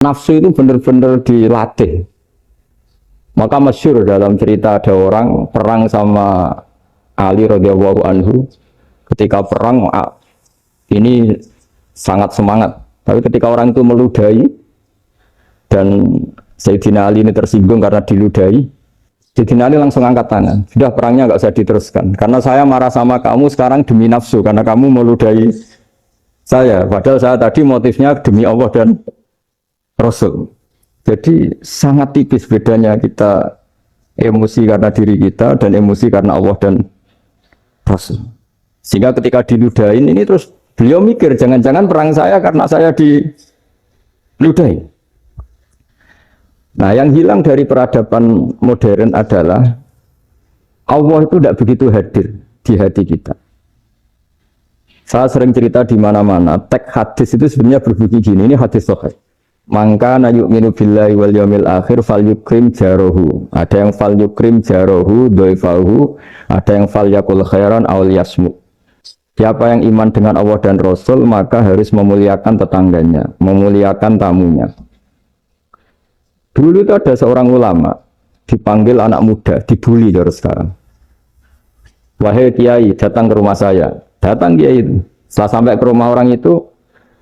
Nafsu itu benar-benar dilatih. Maka masyhur dalam cerita ada orang perang sama Ali radhiyallahu anhu. Ketika perang ini sangat semangat. Tapi ketika orang itu meludahi dan Sayyidina Ali ini tersinggung karena diludahi, Sayyidina Ali langsung angkat tangan. Sudah, perangnya nggak usah diteruskan. Karena saya marah sama kamu sekarang demi nafsu karena kamu meludahi saya. Padahal saya tadi motifnya demi Allah dan Rasul. Jadi sangat tipis bedanya kita emosi karena diri kita dan emosi karena Allah dan Rasul. Sehingga ketika diludahin ini terus beliau mikir jangan-jangan perang saya karena saya diludahin. Nah, yang hilang dari peradaban modern adalah Allah itu tidak begitu hadir di hati kita. Saya sering cerita di mana-mana, teks hadis itu sebenarnya berbunyi gini, ini hadis sahih. Mangka na yu'minu billahi wal yaumil akhir fal yukrim jarohu. Ada yang fal yukrim jarohu doifahu, ada yang fal yakul khairan aw yasmu. Siapa yang iman dengan Allah dan Rasul maka harus memuliakan tetangganya, memuliakan tamunya. Dulu itu ada seorang ulama dipanggil anak muda, dibully dari sekarang. Wahai kiai, datang ke rumah saya. Datang kiai itu. Setelah sampai ke rumah orang itu,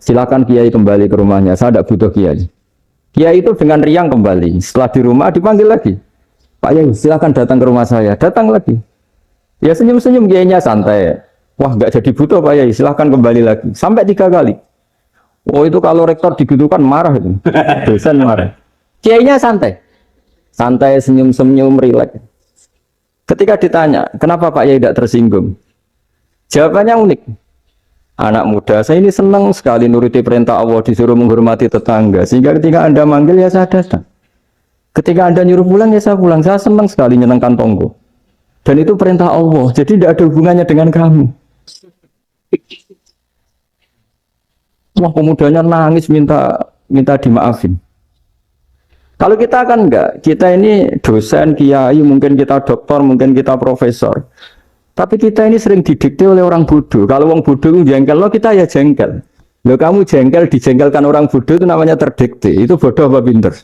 silakan kiai kembali ke rumahnya. Saya tidak butuh kiai. Kiai itu dengan riang kembali. Setelah di rumah dipanggil lagi. Pak Yai, silakan datang ke rumah saya. Datang lagi. Ya senyum-senyum kiainya santai. Wah, nggak jadi butuh Pak Yai. Silakan kembali lagi. Sampai 3 kali. Oh itu kalau rektor digitukan marah itu. Dosen marah. Kiainya santai. Santai, senyum-senyum, rileks. Ketika ditanya, kenapa Pak Yai tidak tersinggung? Jawabannya unik. Anak muda, saya ini senang sekali nuruti perintah Allah, disuruh menghormati tetangga. Sehingga ketika Anda manggil, ya saya datang. Ketika Anda nyuruh pulang, ya saya pulang. Saya senang sekali nyenangkan tonggo. Dan itu perintah Allah, jadi tidak ada hubungannya dengan kamu. Wah, pemudanya nangis minta dimaafin. Kalau kita kan enggak, kita ini dosen, kiai, mungkin kita doktor, mungkin kita profesor. Tapi kita ini sering didikte oleh orang bodoh. Kalau orang bodoh itu jengkel, lo kita ya jengkel. Lo kamu jengkel, dijengkelkan orang bodoh itu namanya terdikte. Itu bodoh apa pinter?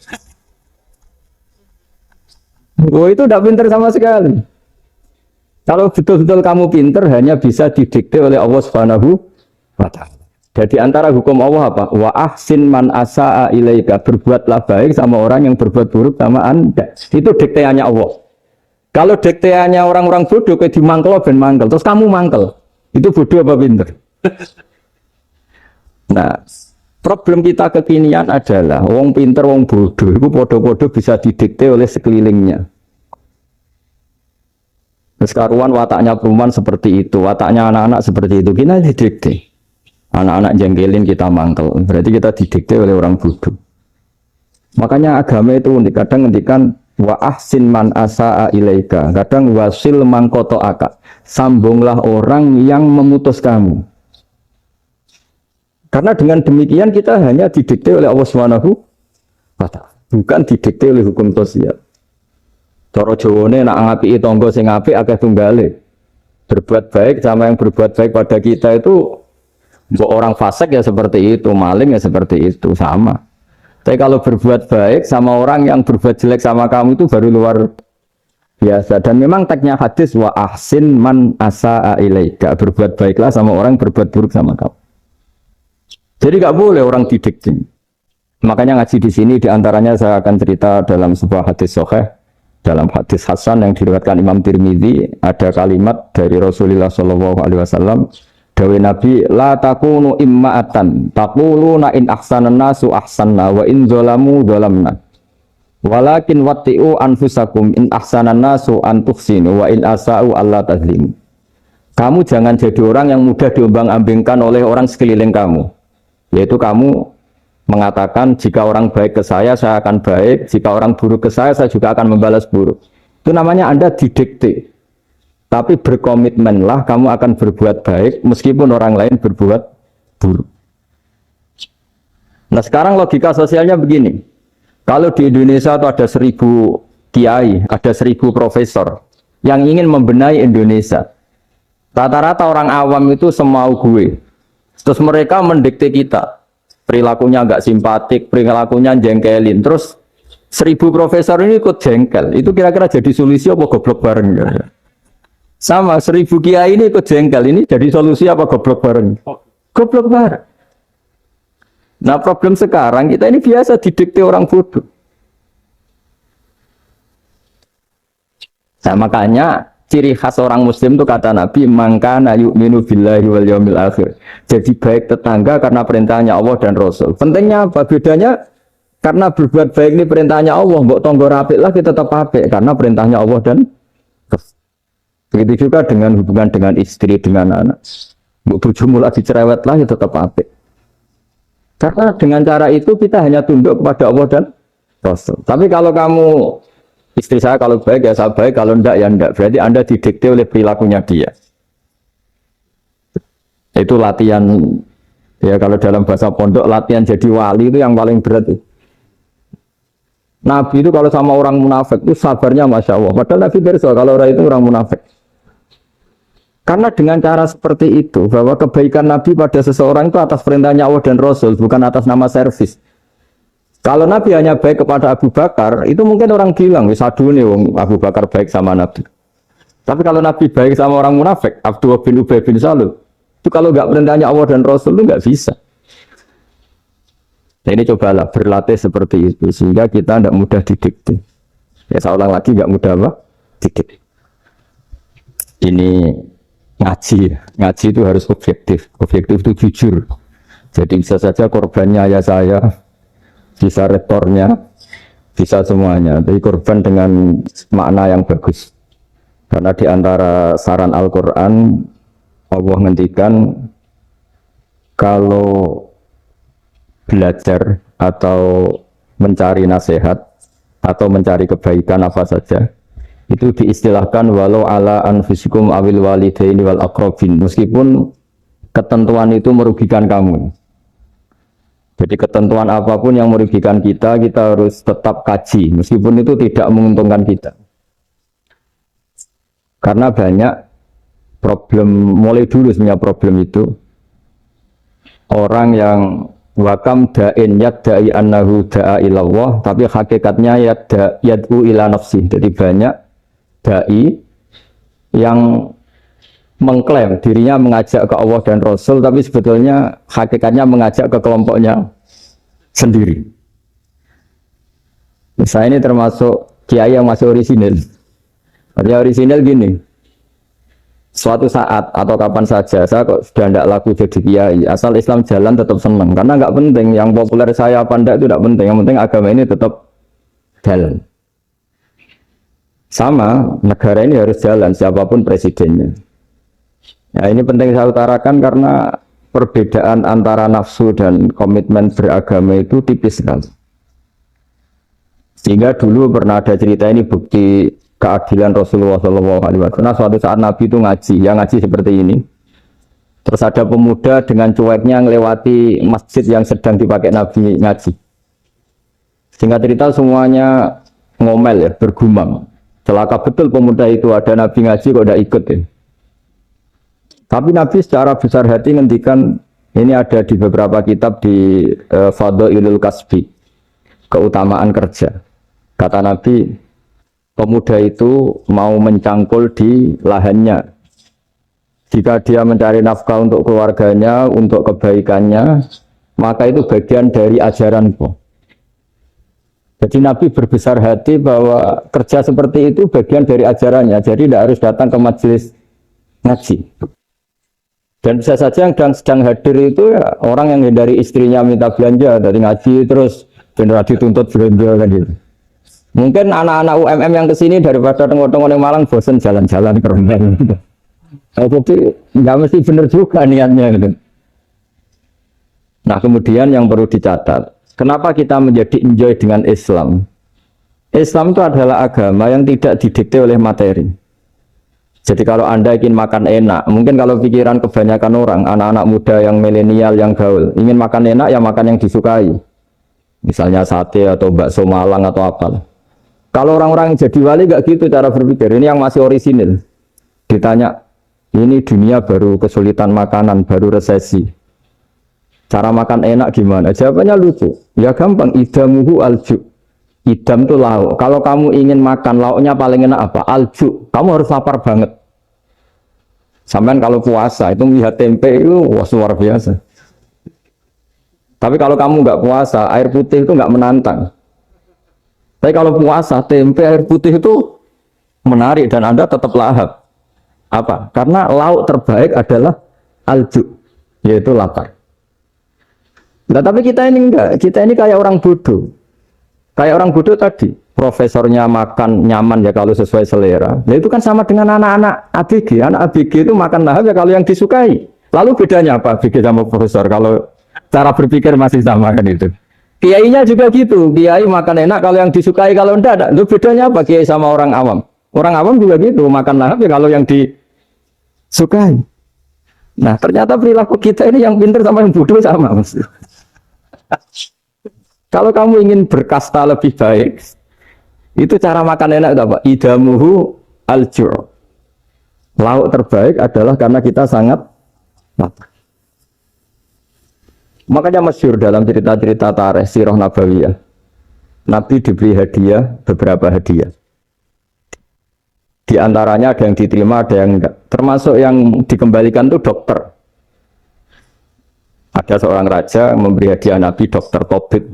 Oh itu tidak pinter sama sekali. Kalau betul-betul kamu pinter, hanya bisa didikte oleh Allah Subhanahu wa Ta'ala. Jadi antara hukum Allah apa? Wa ahsin man asa'a ilaika. Berbuatlah baik sama orang yang berbuat buruk sama Anda. Itu dikteannya Allah. Kalau dikteannya orang-orang bodoh, kayak dimangkel, ben mangkel. Terus kamu mangkel. Itu bodoh apa pinter? Nah, problem kita kekinian adalah wong pinter, wong bodoh. Itu bodoh-bodoh bisa didikte oleh sekelilingnya. Sekarang wataknya perumahan seperti itu, wataknya anak-anak seperti itu. Kita didikte. Anak-anak jengkelin kita mangkel. Berarti kita didikte oleh orang bodoh. Makanya agama itu unik. Kadang ngendikan wa ahsin man asa'a ilaika, kadang wasil man qata'aka, sambunglah orang yang memutus kamu. Karena dengan demikian kita hanya didikte oleh Allah Subhanahu wa Ta'ala, bukan didikte oleh hukum sosial. Cara Jawane nak ngapiki tangga sing apik akeh tunggale. Berbuat baik sama yang berbuat baik pada kita itu, mbok orang fasik ya seperti itu, maling ya seperti itu, sama. Tapi kalau berbuat baik sama orang yang berbuat jelek sama kamu itu baru luar biasa. Dan memang teksnya hadis wa ahsin man asa'a ilaika. Berbuat baiklah sama orang berbuat buruk sama kamu. Jadi nggak boleh orang didikte. Makanya ngaji di sini diantaranya saya akan cerita dalam sebuah hadis sahih, dalam hadis hasan yang diriwayatkan Imam Tirmidzi ada kalimat dari Rasulullah SAW. Dawe Nabi, la takunu imma'atan, taquluna in ahsanan nasu ahsanna, wa in zolamu zolamna. Walakin watti'u anfusakum in ahsanan nasu antuhsinu, wa in asa'u Allah tazlimu. Kamu jangan jadi orang yang mudah diombang-ambingkan oleh orang sekeliling kamu. Yaitu kamu mengatakan, jika orang baik ke saya akan baik, jika orang buruk ke saya juga akan membalas buruk. Itu namanya Anda didikte. Tapi berkomitmenlah kamu akan berbuat baik meskipun orang lain berbuat buruk. Nah sekarang logika sosialnya begini. Kalau di Indonesia itu ada 1000 kiai, ada 1000 profesor yang ingin membenahi Indonesia. Rata-rata orang awam itu semau gue. Terus mereka mendikte kita. perilakunya nggak simpatik, perilakunya jengkelin. Terus 1000 profesor ini ikut jengkel. Itu kira-kira jadi solusi apa goblok bareng? Sama 1000 kiai ini ikut jengkel. Ini jadi solusi apa goblok bareng? Goblok bareng. Nah problem sekarang kita ini biasa didikte orang bodoh. Nah makanya ciri khas orang muslim itu kata Nabi mangkana yu'minu billahi wal yaumil akhir. Jadi baik tetangga karena perintahnya Allah dan Rasul. Pentingnya apa? Bedanya karena berbuat baik ini perintahnya Allah, mbok tonggo apik lah kita tetap apik karena perintahnya Allah dan Rasul. Begitu juga dengan hubungan dengan istri, dengan anak. Mbok bojomu lagi cerewet lah ya tetap apik. Karena dengan cara itu kita hanya tunduk kepada Allah dan Rasul. Tapi kalau kamu istri saya kalau baik ya saya baik, kalau enggak ya enggak. Berarti Anda didikte oleh perilakunya dia. Itu latihan, ya kalau dalam bahasa pondok, latihan jadi wali itu yang paling berat. Nabi itu kalau sama orang munafik itu sabarnya Masya Allah. Padahal Nabi berso kalau orang itu orang munafik. Karena dengan cara seperti itu, bahwa kebaikan Nabi pada seseorang itu atas perintahnya Allah dan Rasul, bukan atas nama servis. Kalau Nabi hanya baik kepada Abu Bakar, itu mungkin orang bilang, wis aduh nih Abu Bakar baik sama Nabi. Tapi kalau Nabi baik sama orang munafik, Abdullah bin Ubay bin Salul, itu kalau nggak perintahnya Allah dan Rasul itu nggak bisa. Nah ini cobalah berlatih seperti itu, sehingga kita tidak mudah didikte. Ya saya ulang lagi, nggak mudah apa? Didikte. Ini ngaji itu harus objektif itu jujur. Jadi bisa saja korbannya ayah saya, bisa rektornya, bisa semuanya. Tapi korban dengan makna yang bagus. Karena di antara saran Al-Quran, Allah ngendikan kalau belajar atau mencari nasihat atau mencari kebaikan apa saja, itu diistilahkan walau ala anfusikum awil walidaini wal aqrabin, meskipun ketentuan itu merugikan kamu. Jadi ketentuan apapun yang merugikan kita harus tetap kaji, meskipun itu tidak menguntungkan kita. Karena banyak problem, mulai dulu sebenarnya problem itu, orang yang wakam da'in yadda'i annahu da'a ilallah, tapi hakikatnya yad'u ila nafsi. Jadi banyak da'i yang mengklaim dirinya mengajak ke Allah dan Rasul, tapi sebetulnya hakikatnya mengajak ke kelompoknya sendiri. Saya ini termasuk kiai yang masih orisinil. Artinya orisinil gini, suatu saat atau kapan saja saya kok sudah tidak laku jadi kiai, asal Islam jalan tetap senang, karena nggak penting yang populer saya apa enggak itu tidak penting, yang penting agama ini tetap jalan. Sama, negara ini harus jalan, siapapun presidennya. Ya ini penting saya utarakan karena perbedaan antara nafsu dan komitmen beragama itu tipis sekali. Sehingga dulu pernah ada cerita ini bukti keadilan Rasulullah SAW. Nah suatu saat Nabi itu ngaji, yang ngaji seperti ini. Terus ada pemuda dengan cueknya melewati masjid yang sedang dipakai Nabi ngaji. Singkat cerita semuanya ngomel ya, bergumam. Celaka betul pemuda itu, ada Nabi ngaji kok tidak ikut ya. Tapi Nabi secara besar hati ngendikan, ini ada di beberapa kitab di Fadhailul Kasbi, keutamaan kerja. Kata Nabi, pemuda itu mau mencangkul di lahannya. Jika dia mencari nafkah untuk keluarganya, untuk kebaikannya, maka itu bagian dari ajaranku. Jadi Nabi berbesar hati bahwa kerja seperti itu bagian dari ajarannya. Jadi tidak harus datang ke majelis ngaji. Dan bisa saja yang sedang hadir itu ya orang yang hindari istrinya minta belanja dari ngaji terus benar dituntut belanja kan gitu. Mungkin anak-anak UMM yang kesini daripada tengok-tengok yang Malang bosan jalan-jalan ke Rembang. Jadi nggak mesti benar juga niatnya gitu. Nah kemudian yang perlu dicatat, kenapa kita menjadi enjoy dengan Islam? Islam itu adalah agama yang tidak didikte oleh materi. Jadi kalau Anda ingin makan enak, mungkin kalau pikiran kebanyakan orang, anak-anak muda yang milenial, yang gaul, ingin makan enak, ya makan yang disukai. Misalnya sate atau bakso Malang atau apa. Kalau orang-orang yang jadi wali nggak gitu cara berpikir. Ini yang masih orisinil. Ditanya, ini dunia baru kesulitan makanan, baru resesi. Cara makan enak gimana? Jawabannya lucu. Ya gampang, idamuhu alju. Idam itu lauk. Kalau kamu ingin makan lauknya paling enak apa? Alju. Kamu harus lapar banget. Sampai kalau puasa itu melihat tempe itu wah, luar biasa. Tapi kalau kamu nggak puasa, air putih itu nggak menantang. Tapi kalau puasa, tempe, air putih itu menarik dan Anda tetap lahap. Apa? Karena lauk terbaik adalah alju, yaitu lapar. Nah, tapi kita ini enggak, kita ini kayak orang bodoh. Kayak orang bodoh tadi, profesornya makan nyaman ya kalau sesuai selera. Nah, itu kan sama dengan anak-anak ABG. Anak ABG itu makan lahap ya kalau yang disukai. Lalu bedanya apa ABG sama profesor? Kalau cara berpikir masih sama kan itu. Kiainya juga gitu. Kiai makan enak kalau yang disukai, kalau enggak. Itu bedanya apa kiai sama orang awam? Orang awam juga gitu, makan lahap ya kalau yang disukai. Nah, ternyata perilaku kita ini yang pintar sama yang bodoh sama, Mas. Kalau kamu ingin berkasta lebih baik, itu cara makan enak itu apa? Idamuhu aljur. Lauk terbaik adalah karena kita sangat lapar. Makanya masyhur dalam cerita-cerita tarikh sirah nabawiyah. Nabi diberi hadiah, beberapa hadiah. Di antaranya ada yang diterima, ada yang enggak. Termasuk yang dikembalikan itu dokter. Ada seorang raja memberi hadiah Nabi dokter Tobit.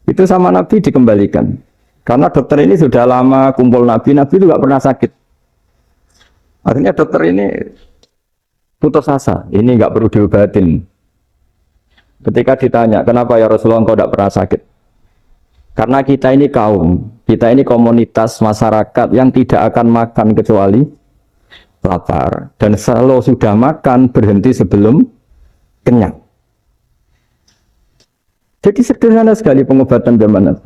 Itu sama Nabi dikembalikan. Karena dokter ini sudah lama kumpul Nabi itu nggak pernah sakit. Akhirnya dokter ini putus asa, ini nggak perlu diobatin. Ketika ditanya, kenapa ya Rasulullah engkau tidak pernah sakit? Karena kita ini kaum, kita ini komunitas masyarakat yang tidak akan makan kecuali lapar. Dan selalu sudah makan berhenti sebelum kenyang. Jadi sederhana sekali pengobatan zaman itu.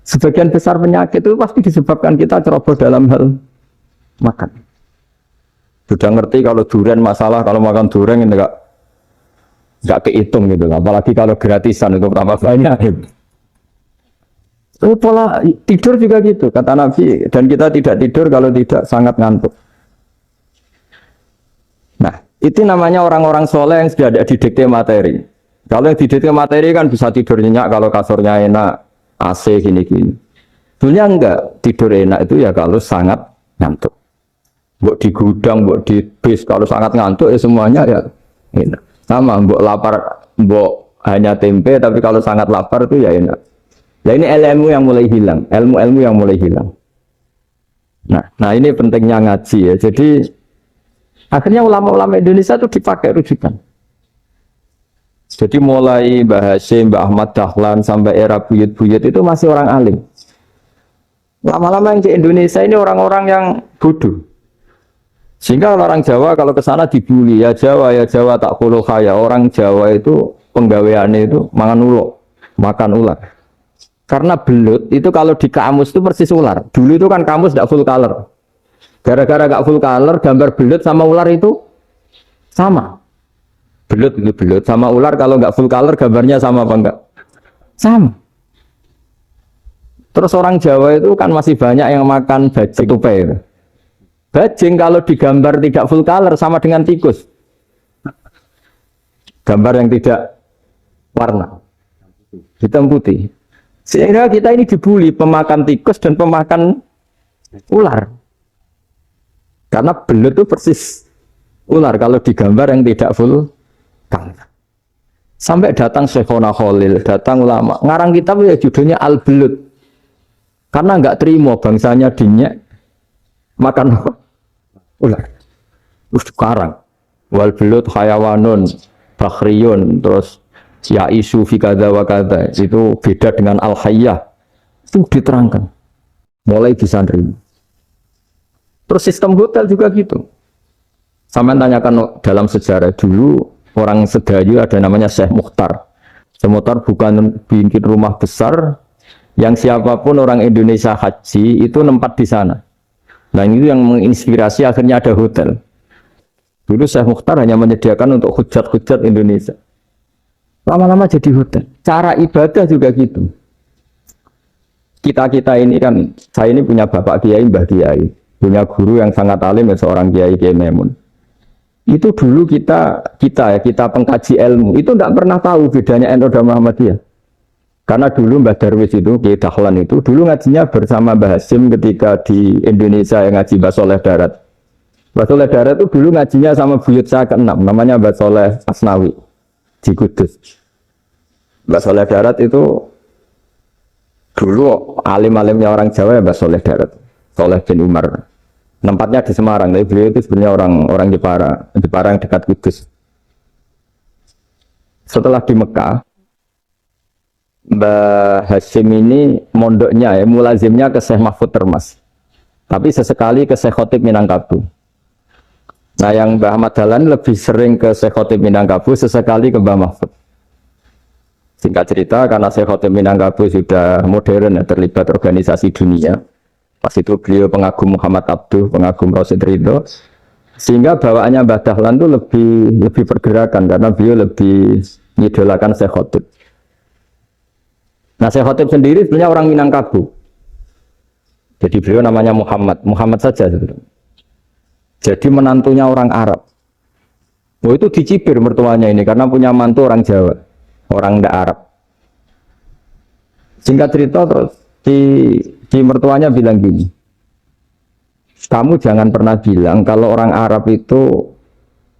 Sebagian besar penyakit itu pasti disebabkan kita ceroboh dalam hal makan. Sudah ngerti kalau durian masalah, kalau makan durian ini enggak kehitung gitu. Apalagi kalau gratisan itu tambah banyak. Pola tidur juga gitu, kata Nabi. Dan kita tidak tidur kalau tidak sangat ngantuk. Nah, itu namanya orang-orang soleh yang sudah ada didikte materi. Kalau yang didikte materi kan bisa tidur nyenyak kalau kasurnya enak, AC gini-gini. Sebenarnya enggak, tidur enak itu ya kalau sangat ngantuk. Mbok di gudang, mbok di bis, kalau sangat ngantuk ya semuanya ya enak. Sama, mbok lapar, mbok hanya tempe, tapi kalau sangat lapar itu ya enak. Nah ini ilmu yang mulai hilang, ilmu-ilmu yang mulai hilang. Nah ini pentingnya ngaji ya. Jadi akhirnya ulama-ulama Indonesia itu dipakai rujukan. Jadi mulai Mbah Hasyim, Mbah Ahmad Dahlan sampai era buyut-buyut itu masih orang alim. Lama-lama yang di Indonesia ini orang-orang yang bodoh. Sehingga orang Jawa kalau ke sana dibully, ya Jawa tak kuluh kaya. Orang Jawa itu penggaweannya itu makan ular. Karena belut itu kalau di kamus itu persis ular. Dulu itu kan kamus tidak full color. Gara-gara gak full color, gambar belut sama ular itu sama. Belut itu belut sama ular kalau nggak full color gambarnya sama apa enggak? Sama. Terus orang Jawa itu kan masih banyak yang makan bajing tupai. Bajing kalau digambar tidak full color sama dengan tikus. Gambar yang tidak warna hitam putih. Sehingga kita ini dibully pemakan tikus dan pemakan ular. Karena belut itu persis ular kalau digambar yang tidak full. Sampai datang Syekhona Khalil, datang ulama ngarang kitab ya judulnya Al-Belut karena nggak terima bangsanya dinyek makan ular. Sekarang wal belut hayawanun bakhriyun terus ya isu fi kadza wa kadza itu beda dengan al-hayyah itu diterangkan mulai bisa nerima. Terus sistem hotel juga gitu. Sampai tanyakan dalam sejarah dulu orang Sedayu ada namanya Syekh Mukhtar. Syekh Mukhtar bukan bikin rumah besar yang siapapun orang Indonesia haji itu nempat di sana. Nah itu yang menginspirasi akhirnya ada hotel. Dulu Syekh Mukhtar hanya menyediakan untuk hujat-hujat Indonesia. Lama-lama jadi hotel. Cara ibadah juga gitu. Kita-kita ini kan, saya ini punya bapak kiai, mbah kiai. Punya guru yang sangat alim, seorang kiai Kiai Maimun. Itu dulu kita pengkaji ilmu itu tidak pernah tahu bedanya NU dan Muhammadiyah. Karena dulu Mbah Darwis itu, Kiai Dahlan itu dulu ngajinya bersama Mbah Hasim ketika di Indonesia yang ngaji Mbah Soleh Darat. Mbah Soleh Darat itu dulu ngajinya sama buyut saya ke-6, namanya Mbah Soleh Asnawi di Kudus. Mbah Soleh Darat itu dulu alim-alimnya orang Jawa ya Mbah Soleh Darat, Soleh bin Umar. Tempatnya di Semarang, tapi beliau itu sebenarnya orang Jepara yang dekat Kudus. Setelah di Mekah, Mbah Hasyim ini mondoknya mulazimnya ke Syekh Mahfud Termas. Tapi sesekali ke Syekh Khotib Minangkabau. Nah yang Mbah Ahmad Dahlan lebih sering ke Syekh Khotib Minangkabau, sesekali ke Mbah Mahfud. Singkat cerita, karena Syekh Khotib Minangkabau sudah modern, terlibat organisasi dunia. Pas itu beliau pengagum Muhammad Abduh, pengagum Rasid Ridho. Sehingga bawaannya Mbah Dahlan itu lebih pergerakan, karena beliau lebih mengidolakan Syekh Khotib. Nah, Syekh Khotib sendiri sebenarnya orang Minangkabau. Jadi beliau namanya Muhammad saja sebenarnya. Jadi menantunya orang Arab. Oh itu dicibir mertuanya ini karena punya mantu orang Jawa, orang ndak Arab. Singkat cerita terus di mertuanya bilang gini, kamu jangan pernah bilang kalau orang Arab itu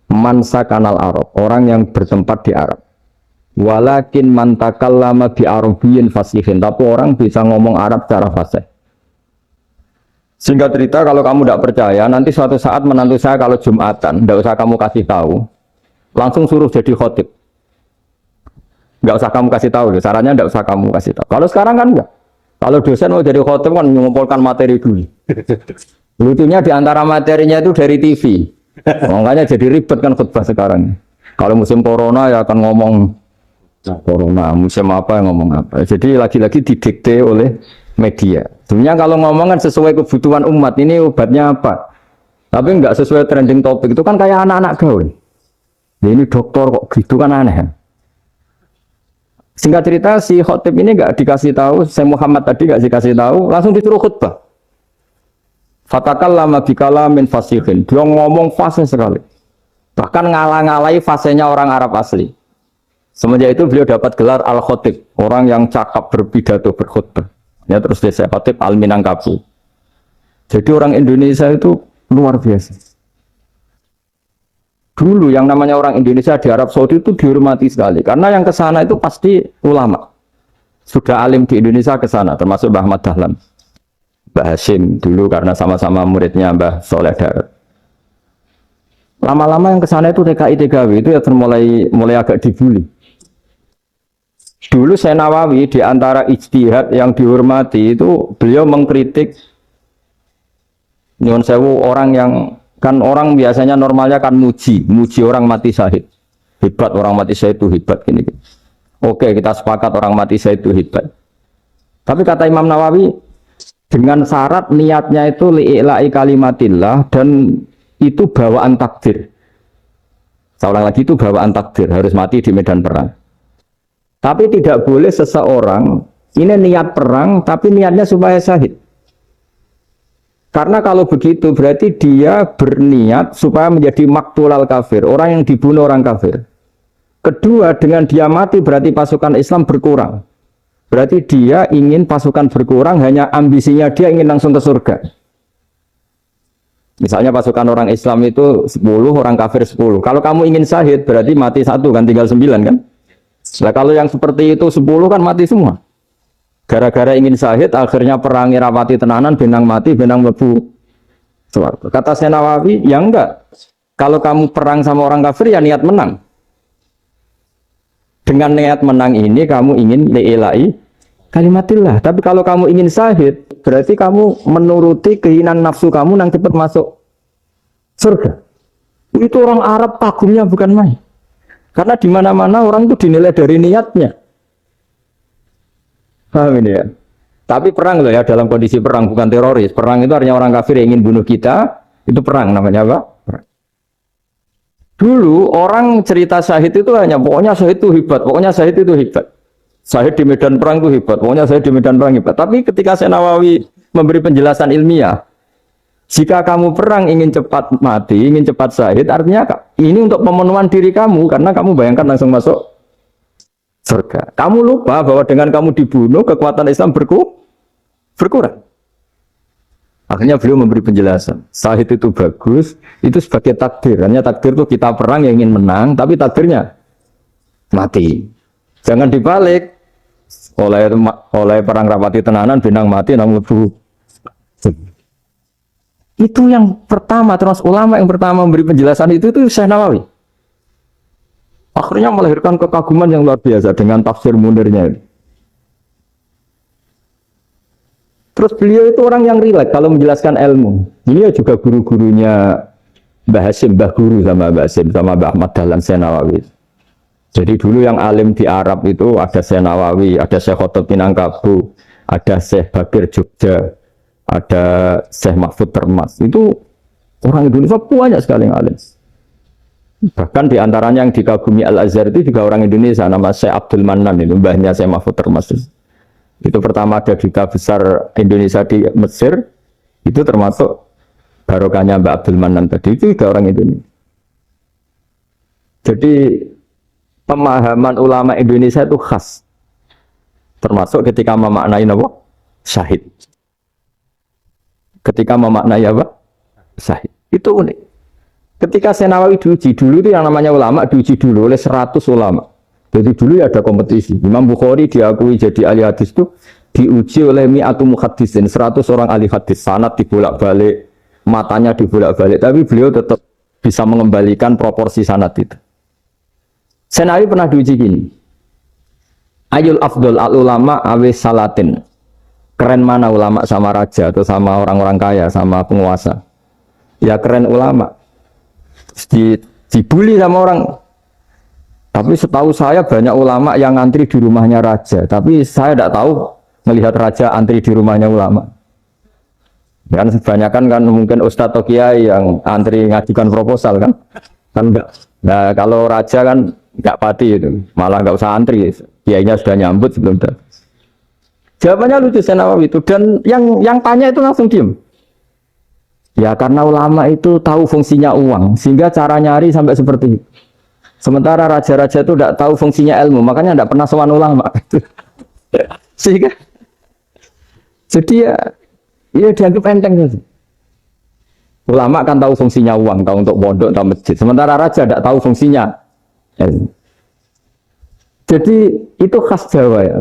mansa kanal Arab, orang yang bertempat di Arab. Walakin mantakallama bi arabiyyin fasihin, tapi orang bisa ngomong Arab secara fasih. Singkat cerita, kalau kamu tidak percaya, nanti suatu saat menantu saya kalau Jumatan, tidak usah kamu kasih tahu, langsung suruh jadi khotib. Tidak usah kamu kasih tahu, sarannya tidak usah kamu kasih tahu. Kalau sekarang kan enggak. Kalau dosen mau jadi khotib kan mengumpulkan materi dulu. Lucunya di antara materinya itu dari TV. Makanya jadi ribet kan khutbah sekarang. Kalau musim corona ya akan ngomong corona, musim apa yang ngomong apa. Jadi lagi-lagi didikte oleh media. Sebenarnya kalau ngomong kan sesuai kebutuhan umat, ini obatnya apa. Tapi enggak sesuai trending topik, itu kan kayak anak-anak gaul. Ya ini dokter kok gitu kan aneh. Singkat cerita si khotib ini enggak dikasih tahu, Syekh Muhammad tadi enggak dikasih tahu, langsung disuruh khutbah. Fatakallama bikalamin fasihin. Dia ngomong fasih sekali. Bahkan ngalah-ngalahi fasihnya orang Arab asli. Semenjak itu beliau dapat gelar Al-Khotib, orang yang cakap berpidato berkhutbah. Ya terus dia Khotib Al-Minangkabau. Jadi orang Indonesia itu luar biasa. Dulu yang namanya orang Indonesia di Arab Saudi itu dihormati sekali, karena yang ke sana itu pasti ulama. Sudah alim di Indonesia ke sana, termasuk Mbah Ahmad Dahlan, Mbah Hasyim dulu karena sama-sama muridnya Mbah Soleh Darat. Lama-lama yang ke sana itu TKI TKW itu ya mulai agak dibully. Dulu Syekh Nawawi di antara ijtihad yang dihormati itu beliau mengkritik nyuwun sewu orang yang kan orang biasanya normalnya kan muji orang mati syahid. Hebat orang mati syahid itu hebat gini. Oke, kita sepakat orang mati syahid itu hebat. Tapi kata Imam Nawawi dengan syarat niatnya itu li'ila'i kalimatillah dan itu bawaan takdir. Saya ulang lagi, itu bawaan takdir, harus mati di medan perang. Tapi tidak boleh seseorang ini niat perang tapi niatnya supaya syahid. Karena kalau begitu berarti dia berniat supaya menjadi maktulal kafir, orang yang dibunuh orang kafir. Kedua, dengan dia mati berarti pasukan Islam berkurang. Berarti dia ingin pasukan berkurang, hanya ambisinya dia ingin langsung ke surga. Misalnya pasukan orang Islam itu 10, orang kafir 10. Kalau kamu ingin syahid berarti mati 1 kan, tinggal 9 kan. Nah kalau yang seperti itu 10 kan mati semua. Gara-gara ingin syahid akhirnya perangi rapati tenanan, benang mati, benang lebu. Kata Syekh Nawawi, ya enggak. Kalau kamu perang sama orang kafir ya niat menang. Dengan niat menang ini kamu ingin li'ila'i kalimatillah. Tapi kalau kamu ingin syahid berarti kamu menuruti keinginan nafsu kamu yang cepat masuk surga. Itu orang Arab kagumnya bukan main. Karena di mana-mana orang itu dinilai dari niatnya. Paham ini ya? Tapi perang loh ya, dalam kondisi perang, bukan teroris. Perang itu artinya orang kafir yang ingin bunuh kita, itu perang namanya apa? Perang. Dulu orang cerita syahid itu hanya pokoknya syahid itu hebat, pokoknya syahid itu hebat. Syahid di medan perang itu hebat, pokoknya syahid di medan perang hebat. Tapi ketika Syekh Nawawi memberi penjelasan ilmiah, Jika kamu perang ingin cepat mati, ingin cepat syahid, artinya ini untuk pemenuhan diri kamu karena kamu bayangkan langsung masuk surga. Kamu lupa bahwa dengan kamu dibunuh kekuatan Islam berkurang. Akhirnya beliau memberi penjelasan. Syahid itu bagus, itu sebagai takdir. Hanya takdir itu kita perang yang ingin menang, tapi takdirnya mati. Jangan dibalik. Oleh perang rapati tenanan, binang mati, namun itu yang pertama. Terus ulama yang pertama memberi penjelasan itu Syekh Nawawi. Akhirnya melahirkan kekaguman yang luar biasa dengan tafsir Munirnya. Terus beliau itu orang yang rileks kalau menjelaskan ilmu. Beliau juga guru-gurunya Mbah Hasyim, Mbah Guru sama Mbah Hasyim, sama Mbah Ahmad Dahlan Syekh Nawawi. Jadi dulu yang alim di Arab itu ada Syekh Nawawi, ada Syekh Khotot Minangkabau, ada Syekh Bakir Jogja, ada Syekh Mahfud Termas. Itu orang Indonesia banyak sekali yang alim. Bahkan di antaranya yang dikagumi Al-Azhar itu juga orang Indonesia, nama Syekh Abdul Manan, itu mbahnya Syekh Mahfud Termas. Itu pertama ada duta besar Indonesia di Mesir, itu termasuk barokahnya Mbak Abdul Manan tadi, itu juga orang Indonesia. Jadi pemahaman ulama Indonesia itu khas, termasuk ketika memaknai apa? Syahid. Ketika memaknai apa? Syahid. Itu unik. Ketika Syekh Nawawi diuji dulu itu yang namanya ulama diuji dulu oleh 100 ulama. Jadi dulu ya ada kompetisi. Imam Bukhari diakui jadi ahli hadis itu diuji oleh mi'atu muhaddisin, 100 orang ahli hadis. Sanad dibolak-balik, matanya dibolak-balik, tapi beliau tetap bisa mengembalikan proporsi sanad itu. Syekh Nawawi pernah diuji gini. Ayul afdol al ulama awis salatin. Keren mana ulama sama raja atau sama orang-orang kaya, sama penguasa? Ya keren ulama. Dibully sama orang. Tapi setahu saya banyak ulama yang antri di rumahnya raja. Tapi saya tidak tahu melihat raja antri di rumahnya ulama. Kan kebanyakan kan mungkin ustadz atau kiai yang antri ngajukan proposal kan enggak. Nah kalau raja kan enggak pati itu, malah enggak usah antri. Kiainya sudah nyambut sebelum itu. Jawabannya lucu Syekh Nawawi itu, dan yang tanya itu langsung diem. Ya karena ulama itu tahu fungsinya uang, sehingga cara nyari sampai seperti itu. Sementara raja-raja itu tidak tahu fungsinya ilmu, makanya tidak pernah sowan ulama. Sehingga, jadi ya dianggap enteng saja. Ulama kan tahu fungsinya uang, tahu untuk pondok, tahu masjid. Sementara raja tidak tahu fungsinya ilmu. Jadi itu khas Jawa ya.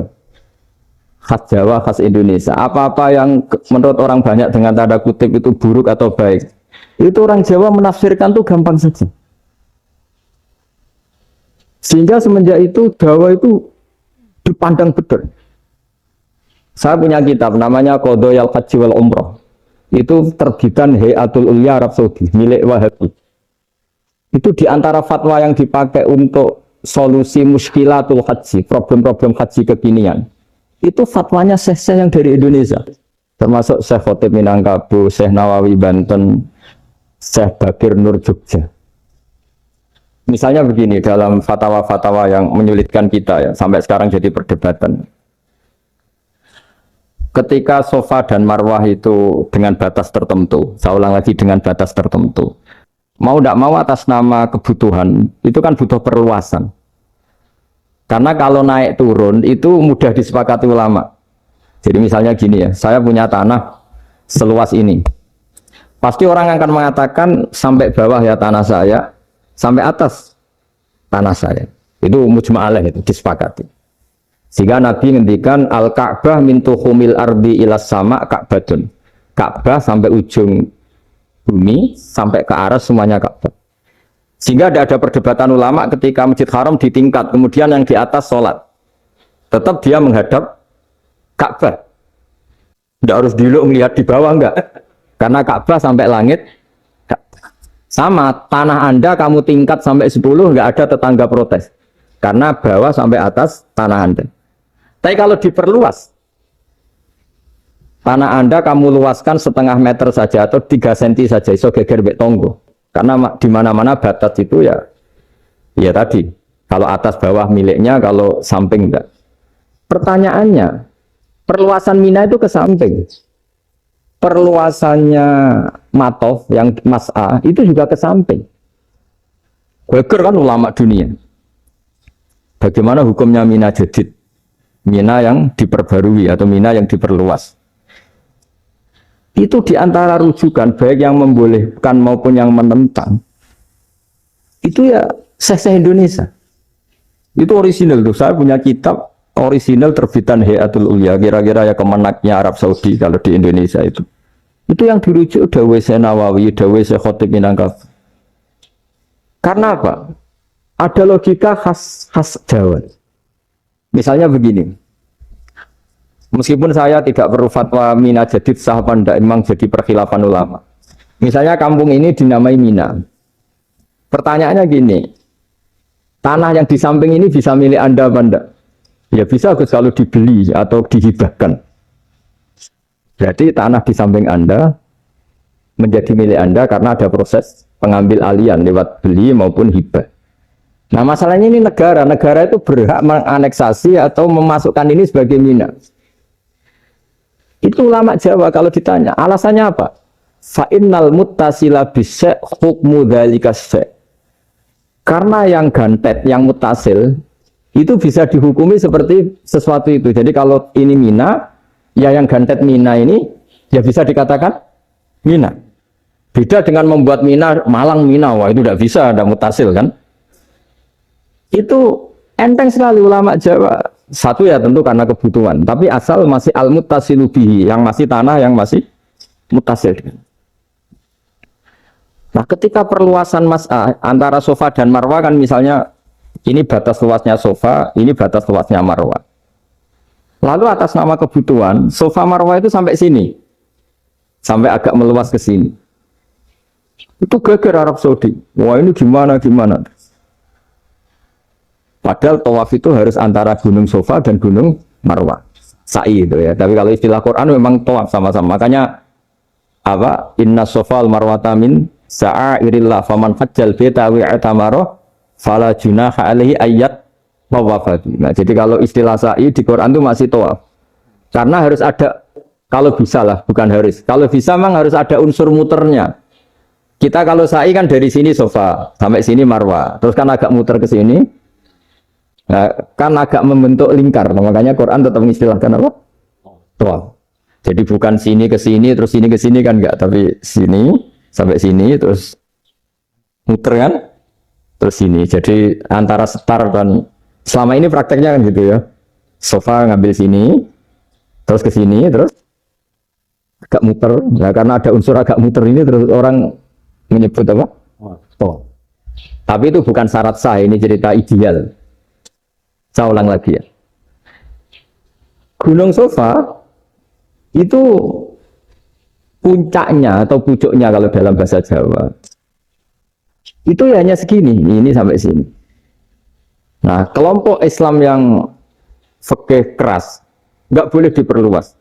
Khas Jawa, khas Indonesia. Apa-apa yang menurut orang banyak dengan tanda kutip itu buruk atau baik, itu orang Jawa menafsirkan tuh gampang saja. Sehingga semenjak itu dakwah itu dipandang betul. Saya punya kitab namanya Qadhayal Haji wal Umrah. Itu terbitan Hayatul Ulya Arab Saudi, milik Wahabi. Itu diantara fatwa yang dipakai untuk solusi muskilatul haji, problem-problem haji kekinian. Itu fatwanya syekh-syekh yang dari Indonesia. Termasuk Syekh Khotib Minangkabau, Syekh Nawawi Banten, Syekh Bakir Nur Jogja. Misalnya begini, dalam fatwa-fatwa yang menyulitkan kita ya, sampai sekarang jadi perdebatan. Ketika sofa dan marwah itu dengan batas tertentu, saya ulang lagi dengan batas tertentu. Mau tidak mau atas nama kebutuhan, itu kan butuh perluasan. Karena kalau naik turun itu mudah disepakati ulama. Jadi misalnya gini ya, saya punya tanah seluas ini. Pasti orang akan mengatakan sampai bawah ya tanah saya, sampai atas tanah saya. Itu mujma' alaih, itu disepakati. Sehingga Nabi ngendikan al-Ka'bah min tuhumil ardi ilas sama Ka'badun. Ka'bah sampai ujung bumi, sampai ke aras semuanya Ka'bah. Sehingga tidak ada perdebatan ulama ketika Masjid Haram ditingkat, kemudian yang di atas sholat. Tetap dia menghadap Ka'bah. Tidak harus dulu melihat di bawah, enggak. Karena Ka'bah sampai langit. Sama, tanah Anda kamu tingkat sampai 10, enggak ada tetangga protes. Karena bawah sampai atas tanah Anda. Tapi kalau diperluas, tanah Anda kamu luaskan setengah meter saja atau 3 cm saja, iso geger mbek tonggo. Karena di mana-mana batas itu ya tadi. Kalau atas bawah miliknya, kalau samping enggak. Pertanyaannya, perluasan Mina itu ke samping. Perluasannya matof, yang mas'a itu juga ke samping. Geger kan ulama dunia. Bagaimana hukumnya mina jadid? Mina yang diperbarui atau mina yang diperluas. Itu diantara rujukan baik yang membolehkan maupun yang menentang. Itu ya Syekh Indonesia. Itu orisinal tuh. Saya punya kitab orisinal terbitan Hayatul Ulya, kira-kira ya kemenaknya Arab Saudi kalau di Indonesia itu. Itu yang dirujuk Dawei Syekh Nawawi, Dawei Syekh Khotib Minangkabau. Karena apa? Ada logika khas Jawa. Misalnya begini. Meskipun saya tidak perlu fatwa Mina jadid sah apa enggak, memang jadi perkhilafan ulama. Misalnya kampung ini dinamai Mina. Pertanyaannya gini. Tanah yang di samping ini bisa milik Anda apa enggak? Ya bisa kalau dibeli atau dihibahkan. Berarti tanah di samping Anda menjadi milik Anda karena ada proses pengambil alian lewat beli maupun hibah. Nah masalahnya ini negara itu berhak menganeksasi atau memasukkan ini sebagai mina. Itu ulama Jawa kalau ditanya, alasannya apa? Fa'innal muttasila bisya' hukmu dzalika syai'. Karena yang gantet, yang mutasil itu bisa dihukumi seperti sesuatu itu. Jadi kalau ini mina, ya yang gantet mina ini ya bisa dikatakan mina. Beda dengan membuat mina, malang mina, wah itu tidak bisa, ada mutasil kan. Itu enteng sekali ulama Jawa. Satu ya tentu karena kebutuhan, tapi asal masih al-muttasilu bihi, yang masih tanah, yang masih mutasil. Nah ketika perluasan mas'ah antara sofa dan marwah kan misalnya, ini batas luasnya sofa, ini batas luasnya marwah. Lalu atas nama kebutuhan, sofa marwah itu sampai sini. Sampai agak meluas ke sini. Itu geger Arab Saudi. Wah ini gimana. Padahal tawaf itu harus antara gunung Sofa dan gunung Marwah. Sa'i itu ya. Tapi kalau istilah Quran memang tawaf sama-sama. Makanya apa? Inna Sofa al-Marwata min sa'airillah faman hajjal baita wa i'tamara fala junaha alaihi ayyat tawafati. Nah, jadi kalau istilah sa'i di Quran itu masih tawaf. Karena harus ada, kalau bisa lah, bukan harus. Kalau bisa memang harus ada unsur muternya. Kita kalau sa'i kan dari sini Sofa sampai sini Marwah, terus kan agak muter ke sini, nah, kan agak membentuk lingkar. Nah, makanya Quran tetap mengistilahkan apa? Tawaf. Jadi bukan sini ke sini terus sini ke sini kan enggak, tapi sini sampai sini terus muter kan, terus sini. Jadi antara setar dan selama ini prakteknya kan gitu ya. Sofa ngambil sini, terus ke sini, terus agak muter. Nah, karena ada unsur agak muter ini terus orang menyebut apa? Oh. Tapi itu bukan syarat sah, ini cerita ideal. Saya ulang lagi ya. Gunung Sofa itu puncaknya atau pucuknya kalau dalam bahasa Jawa itu hanya segini, ini sampai sini. Nah, kelompok Islam yang fikih keras nggak boleh diperluas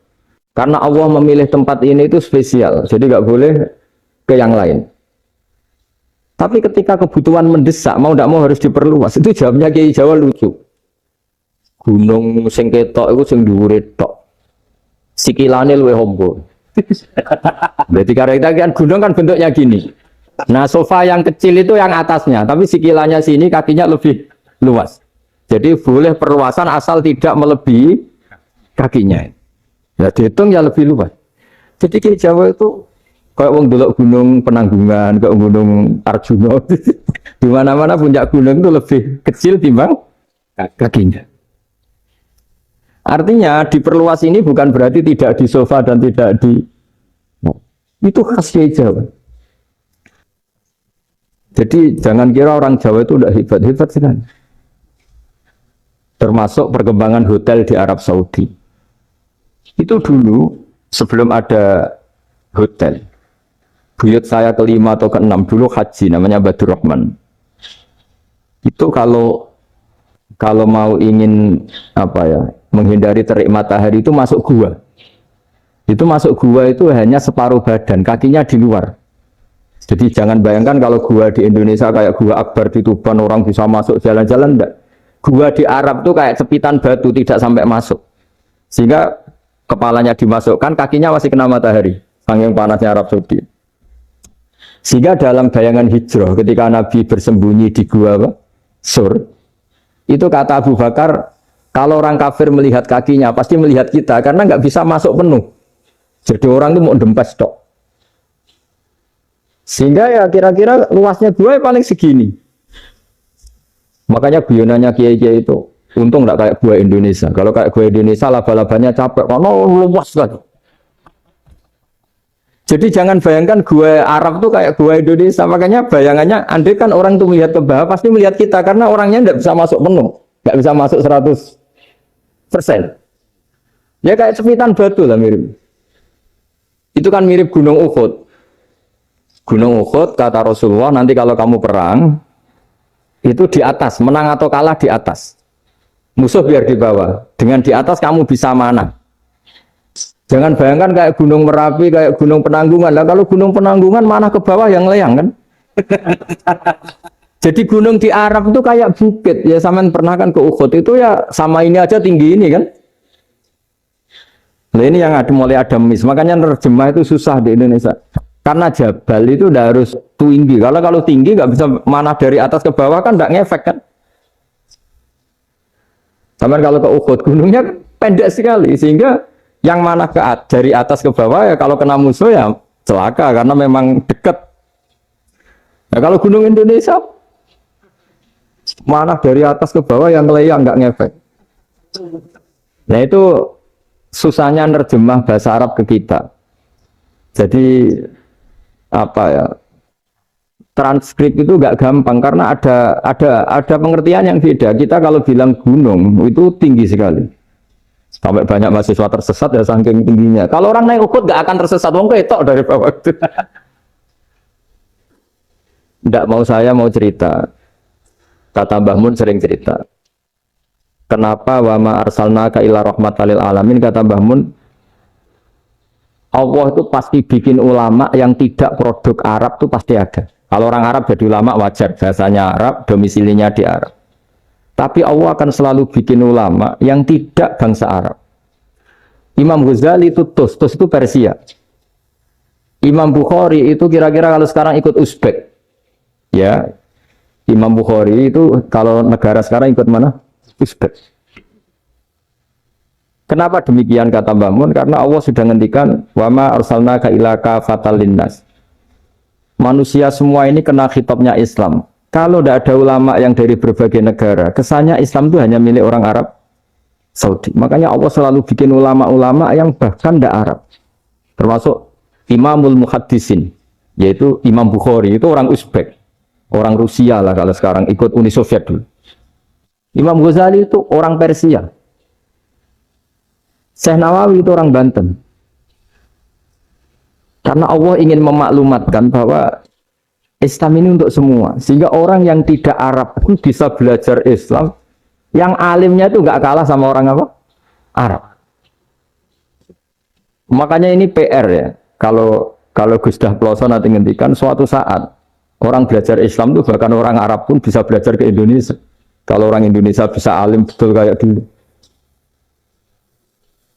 karena Allah memilih tempat ini itu spesial, jadi nggak boleh ke yang lain. Tapi ketika kebutuhan mendesak, mau tidak mau harus diperluas. Itu jawabnya Kiai Jawa lucu. Gunung sing ketok itu sing dhuwure tok. Sikilane luwih ombo. Berarti karena kan gunung kan bentuknya gini. Nah, sofa yang kecil itu yang atasnya, tapi sikilannya sini kakinya lebih luas. Jadi boleh perluasan asal tidak melebihi kakinya. Ya dihitung ya lebih luas. Jadi Kiai Jawa itu kayak wong delok gunung Penanggungan, kayak gunung Arjuna. Di mana-mana puncak gunung itu lebih kecil timbang kakinya. Artinya diperluas ini bukan berarti tidak di sofa dan tidak di itu khas Kiai Jawa. Jadi jangan kira orang Jawa itu udah hebat-hebat sekali. Termasuk perkembangan hotel di Arab Saudi. Itu dulu sebelum ada hotel. Buyut saya kelima atau keenam dulu haji namanya Badur Rahman. Itu kalau mau ingin apa ya menghindari terik matahari itu masuk gua. Itu masuk gua itu hanya separuh badan, kakinya di luar. Jadi jangan bayangkan kalau gua di Indonesia kayak gua Akbar di Tuban orang bisa masuk jalan-jalan, enggak. Gua di Arab tuh kayak cepitan batu tidak sampai masuk. Sehingga kepalanya dimasukkan, kakinya masih kena matahari. Saking panasnya Arab Saudi. Sehingga dalam bayangan hijrah ketika Nabi bersembunyi di gua apa? Sur, itu kata Abu Bakar, kalau orang kafir melihat kakinya pasti melihat kita karena nggak bisa masuk penuh. Jadi orang itu mau dempes tok. Sehingga ya kira-kira luasnya gua paling segini. Makanya guyonannya kiai-kiai itu untung nggak kayak gua Indonesia. Kalau kayak gua Indonesia laba-labanya capek karena luas kan. Jadi jangan bayangkan gua Arab tuh kayak gua Indonesia. Makanya bayangannya, andai kan orang tuh melihat ke bawah pasti melihat kita karena orangnya nggak bisa masuk penuh, nggak bisa masuk 100%. Ya kayak cepitan batu lah mirip. Itu kan mirip Gunung Uhud. Gunung Uhud kata Rasulullah, nanti kalau kamu perang itu di atas, menang atau kalah di atas. Musuh biar di bawah. Dengan di atas kamu bisa mana? Jangan bayangkan kayak Gunung Merapi, kayak Gunung Penanggungan. Lah kalau Gunung Penanggungan mana ke bawah yang layang kan? Jadi gunung di Arab itu kayak bukit. Ya sampean pernah kan ke Uhud itu ya sama ini aja tinggi ini kan? Nah ini yang ada mulai ada mis. Makanya nerjemah itu susah di Indonesia. Karena jabal itu udah harus tinggi. Kalau tinggi nggak bisa mana dari atas ke bawah kan nggak ngefek kan? Sama kalau ke Uhud gunungnya pendek sekali sehingga yang mana dari atas ke bawah ya kalau kena musuh ya celaka karena memang dekat. Nah kalau gunung Indonesia mana dari atas ke bawah yang layang nggak ngefek. Nah itu susahnya nerjemah bahasa Arab ke kita. Jadi apa ya? Transkrip itu nggak gampang karena ada pengertian yang beda. Kita kalau bilang gunung itu tinggi sekali. Sampai banyak mahasiswa tersesat ya saking tingginya. Kalau orang naik Uhud nggak akan tersesat, wong ketok dari bawah itu. Nggak mau cerita. Kata Mbah Mun sering cerita. Kenapa wama arsalnaka illa rahmatal lil alamin, kata Mbah Mun, Allah itu pasti bikin ulama yang tidak produk Arab itu pasti ada. Kalau orang Arab jadi ulama wajar, bahasanya Arab, domisilinya di Arab. Tapi Allah akan selalu bikin ulama yang tidak bangsa Arab. Imam Ghazali itu Tus itu Persia. Imam Bukhari itu kira-kira kalau sekarang ikut Uzbek. Ya, Imam Bukhari itu kalau negara sekarang ikut mana? Uzbek. Kenapa demikian kata Mbah Mun? Karena Allah sudah ngendikan wama arsalnaka illa kafatan linnas. Manusia semua ini kena khitabnya Islam. Kalau tidak ada ulama yang dari berbagai negara, kesannya Islam itu hanya milik orang Arab Saudi. Makanya Allah selalu bikin ulama-ulama yang bahkan tidak Arab. Termasuk Imamul Muhaddisin, yaitu Imam Bukhari, itu orang Uzbek. Orang Rusia lah kalau sekarang ikut Uni Soviet dulu. Imam Ghazali itu orang Persia. Syekh Nawawi itu orang Banten. Karena Allah ingin memaklumatkan bahwa Islam ini untuk semua. Sehingga orang yang tidak Arab pun bisa belajar Islam. Yang alimnya itu nggak kalah sama orang apa? Arab. Makanya ini PR ya. Kalau Gustav Ploso nanti ngendikan suatu saat orang belajar Islam itu bahkan orang Arab pun bisa belajar ke Indonesia. Kalau orang Indonesia bisa alim betul kayak dulu.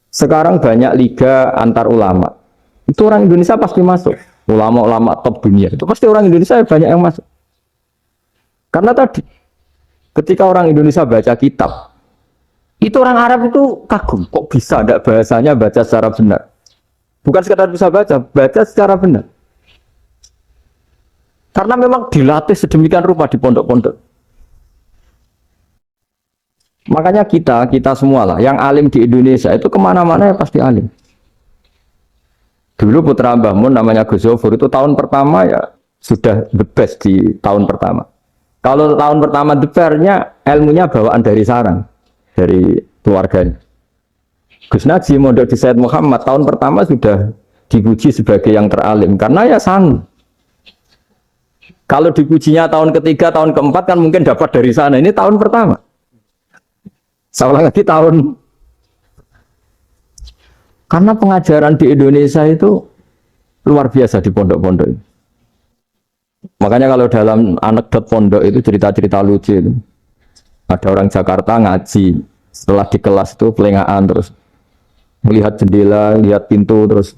Sekarang banyak liga antar ulama. Itu orang Indonesia pasti masuk. Ulama-ulama top dunia. Itu pasti orang Indonesia banyak yang masuk. Karena tadi, ketika orang Indonesia baca kitab, itu orang Arab itu kagum. Kok bisa ada bahasanya baca secara benar? Bukan sekadar bisa baca secara benar. Karena memang dilatih sedemikian rupa di pondok-pondok. Makanya kita semua lah, yang alim di Indonesia itu kemana-mana ya pasti alim. Dulu putra Mbah Mun namanya Gus Zofur itu tahun pertama ya sudah the best di tahun pertama. Kalau tahun pertama the best-nya ilmunya bawaan dari sarang, dari keluarganya. Gus Najib mondok di Said Muhammad tahun pertama sudah dipuji sebagai yang teralim karena ya sanggup. Kalau dipujinya tahun ketiga, tahun keempat kan mungkin dapat dari sana. Ini tahun pertama. Seolah lagi tahun. Karena pengajaran di Indonesia itu luar biasa di pondok-pondok. Makanya kalau dalam anekdot pondok itu cerita-cerita lucu itu. Ada orang Jakarta ngaji, setelah di kelas itu pelengahan terus melihat jendela, lihat pintu terus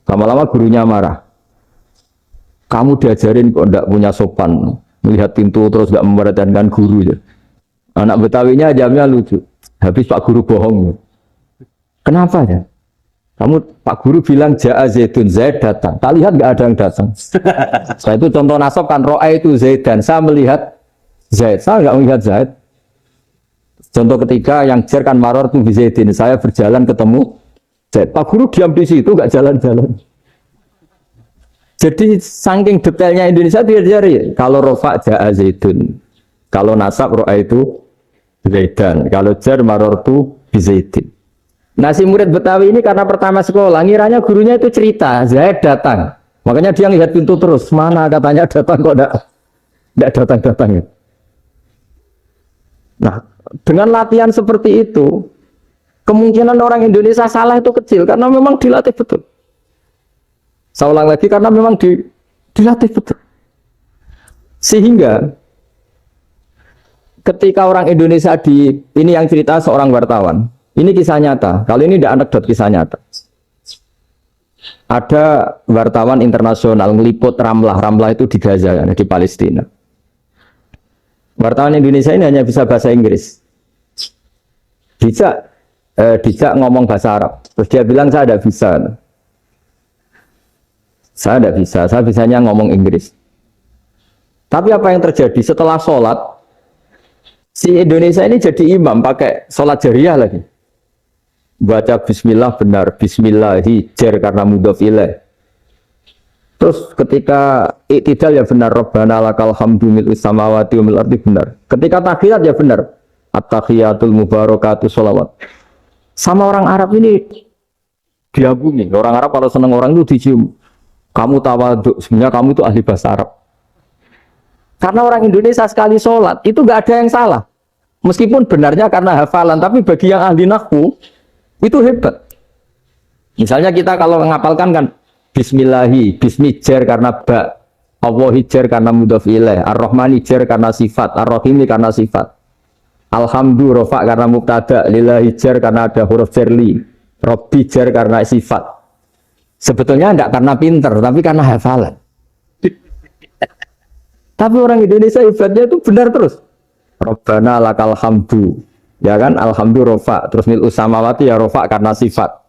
lama-lama gurunya marah. Kamu diajarin kok ndak punya sopan, melihat pintu terus nggak memperhatikan guru ya. Anak Betawinya jamnya lucu. Habis Pak Guru bohong. Kenapa ya? Kamu Pak Guru bilang Ja'a Zaidun, Zaid datang. Tak lihat nggak ada yang datang. Saya itu contoh nasab kan ro'a itu Zaidan. Saya melihat Zaid, saya nggak melihat Zaid. Contoh ketiga yang jer kan maror tuh Zaidin. Saya berjalan ketemu Zaid. Pak Guru diam di situ nggak jalan-jalan. Jadi saking detailnya Indonesia dia cari. Kalau rofa Ja'a Zaidun, kalau nasab ro'a itu Zaidan, kalau jar maror tuh Zaidin. Nah si murid Betawi ini karena pertama sekolah, ngiranya gurunya itu cerita, Zaid datang. Makanya dia lihat pintu terus, mana katanya datang kok enggak datang-datang. Nah dengan latihan seperti itu, kemungkinan orang Indonesia salah itu kecil karena memang dilatih betul. Saya ulang lagi karena memang dilatih betul. Sehingga ketika orang Indonesia ini yang cerita seorang wartawan, ini kisah nyata. Kali ini tidak anekdot, kisah nyata. Ada wartawan internasional meliput Ramlah. Ramlah itu di Gaza, di Palestina. Wartawan Indonesia ini hanya bisa bahasa Inggris. Dijak ngomong bahasa Arab. Terus dia bilang saya tidak bisa. Saya tidak bisa. Saya bisanya ngomong Inggris. Tapi apa yang terjadi setelah sholat? Si Indonesia ini jadi imam pakai sholat jariah lagi. Baca bismillah benar, bismillahi jar karena mudhof ilaih. Terus ketika iktidal ya benar, Rabbana lakal hamdu mil'us samawati wa mil'ul ardi benar. Ketika tahiyat ya benar, at-tahiyatul mubarakatuh sholawat. Sama orang Arab ini diagumi. Orang Arab kalau senang orang itu dicium. Kamu tawaduk, sebenarnya kamu itu ahli bahasa Arab. Karena orang Indonesia sekali sholat itu nggak ada yang salah. Meskipun benarnya karena hafalan, tapi bagi yang ahli nahwu itu hebat. Misalnya kita kalau menghafalkan kan bismillahi, bismi jar karena ba, Allahi jar karena mudhof ilaih, ar-rahmani jar karena sifat, ar-rahimi karena sifat. Alhamdu rofa karena mubtada, lillahi jar karena ada huruf jarli, robbi jar karena sifat. Sebetulnya enggak karena pinter, tapi karena hafalan. Tapi orang Indonesia hebatnya itu benar terus. Rabbana lakal hamdu. Ya kan, alhamdu rofa. Terus mil'us samawati ya rofa karena sifat.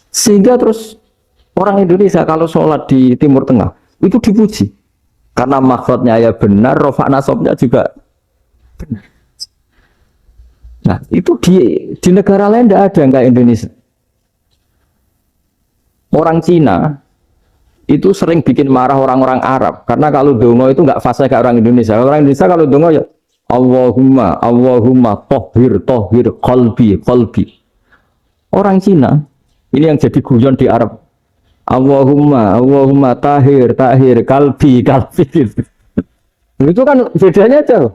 Sehingga terus orang Indonesia kalau sholat di Timur Tengah itu dipuji. Karena makhrajnya ya benar, rofa nasobnya juga benar. Nah itu di negara lain tidak ada yang kayak Indonesia. Orang Cina itu sering bikin marah orang-orang Arab karena kalau dongo itu nggak fasih kayak orang Indonesia. Orang Indonesia kalau dongo ya Allahumma tohir qalbi. Orang Cina ini yang jadi guyon di Arab. Allahumma tahir kalbi. Itu kan bedanya jauh.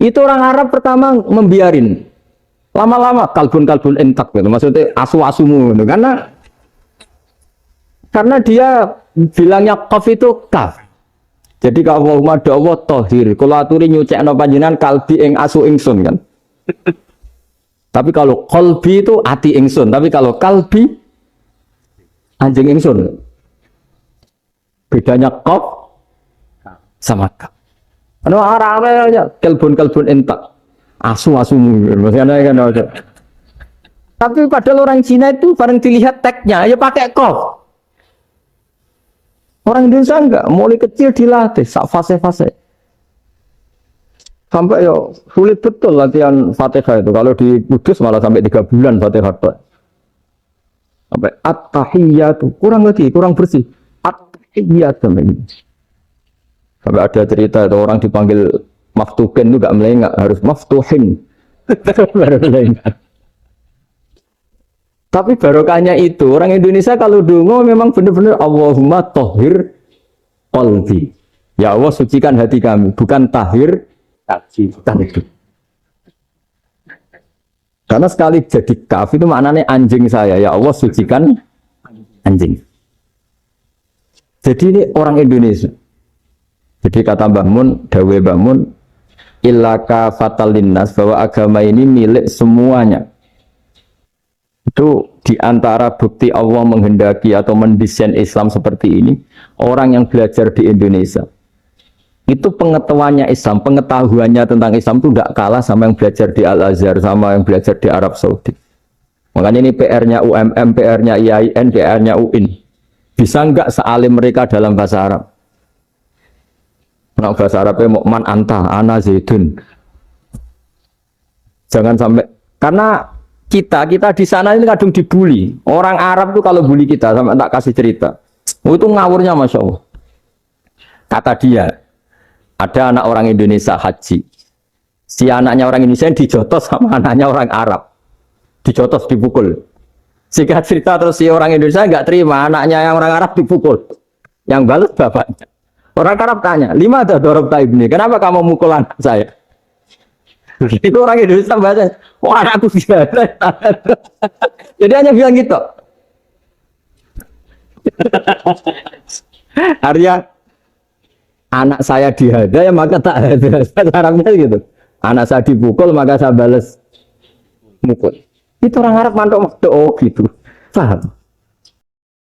Itu orang Arab pertama membiarin. Lama-lama kalbun entak gitu. Maksudnya asu-asumu gitu. Karena dia bilangnya qaf itu kaf. Jadi kalau Allahumma Allah tohir, kalau aturi nyucekno panjenengan kalbi ing asu ingsun kan. Tapi kalau qalbi itu ati ingsun, tapi kalau kalbi anjing ingsun. Bedanya qaf sama kaf. Ano arah-arahnya kalbun entak. Asu-asumu maksudnya kan. Tapi padahal orang Cina itu bareng dilihat teksnya ya pakai qaf. Orang Indonesia enggak, mulai kecil dilatih, sak fase-fase. Sampai yo sulit betul latihan Fatihah itu. Kalau di Kudus malah sampai 3 bulan Fatihah itu. Sampai at-tahiyyatu, kurang bersih. At-tahiyyatu. Sampai ada cerita itu orang dipanggil maftuhin itu enggak melengak, harus maftuhin. Baru melengak. Tapi barokahnya itu orang Indonesia kalau dongo memang benar-benar Allahumma tohir qalbi. Ya Allah sucikan hati kami, bukan tahir kalbi, bukan itu. Karena sekali jadi kaf itu maknanya anjing saya. Ya Allah sucikan anjing. Jadi ini orang Indonesia. Jadi kata Mbah Mun, dawe Mbah Mun, illaka fatal linnas, bahwa agama ini milik semuanya. Itu di antara bukti Allah menghendaki atau mendesain Islam seperti ini, orang yang belajar di Indonesia itu pengetahuannya Islam, pengetahuannya tentang Islam itu tidak kalah sama yang belajar di Al-Azhar, sama yang belajar di Arab Saudi. Makanya ini PR-nya UMM, PR-nya IAIN, PR-nya UIN. Bisa enggak sealim mereka dalam bahasa Arab? Nah, bahasa Arabnya mau man anta, ana zaidun. Jangan sampai, karena kita di sana ini kadang dibully. Orang Arab tuh kalau bully kita, sampai tak kasih cerita. Itu ngawurnya Masya Allah. Kata dia, ada anak orang Indonesia haji. Si anaknya orang Indonesia dijotos sama anaknya orang Arab. Dijotos, dipukul. Sehingga cerita terus si orang Indonesia nggak terima, anaknya yang orang Arab dipukul. Yang balas bapaknya. Orang Arab tanya, lima ada dorok taibni, kenapa kamu mukul anak saya? Itu orang Indonesia baca, wah anakku gila. Jadi hanya bilang gitu. Arya, anak saya dihada ya maka tak ada. Arabnya gitu. Anak saya dipukul maka saya balas mukul. Itu orang Arab mantuk-mantuk, oh gitu. Paham?